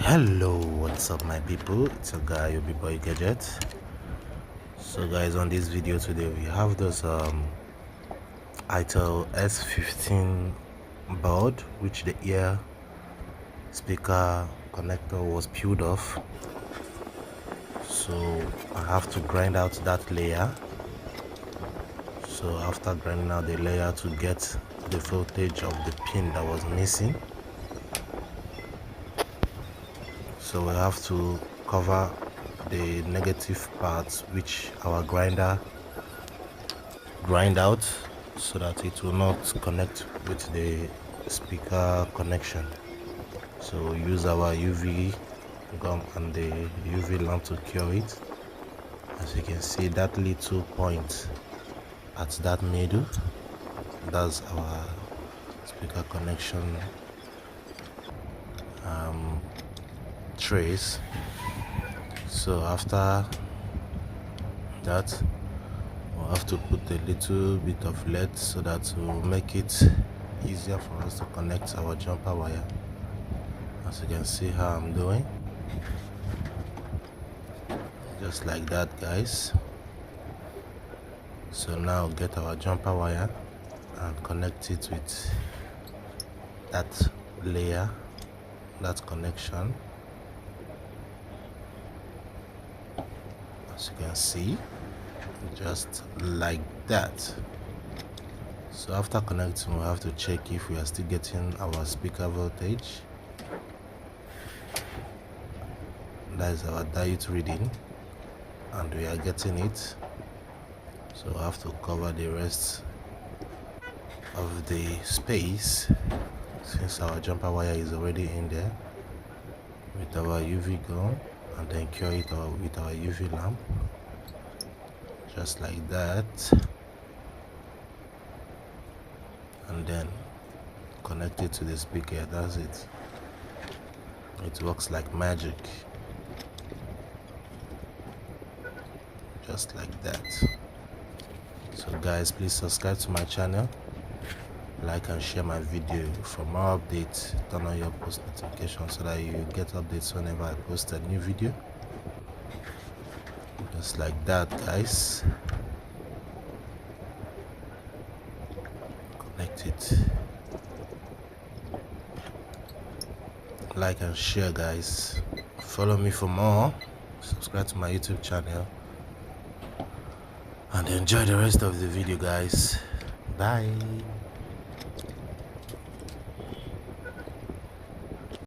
Hello, what's up my people? It's your guy your boy Gadget. So guys, on this video today we have this ITEL S15 board, which the ear speaker connector was peeled off. So I have to grind out that layer. So after grinding out the layer to get the voltage of the pin that was missing, so we have to cover the negative parts which our grinder grind out so that it will not connect with the speaker connection. So use our UV gum and the UV lamp to cure it. As you can see, that little point at that middle, that's our speaker connection trace. So after that, we'll have to put a little bit of lead so that will make it easier for us to connect our jumper wire. As you can see how I'm doing, just like that guys. So now get our jumper wire and connect it with that layer, that connection. As you can see, just like that. So after connecting, we'll have to check if we are still getting our speaker voltage. That is our diode reading and we are getting it. So I have to cover the rest of the space since our jumper wire is already in there with our UV gun, and then cure it with our UV lamp, just like that, and then connect it to the speaker. That's it. It works like magic, just like that. So guys, please subscribe to my channel, like and share my video. For more updates, turn on your post notifications so that you get updates whenever I post a new video. Just like that guys. Connect it, like and share guys. Follow me for more, subscribe to my YouTube channel, and enjoy the rest of the video guys. Bye.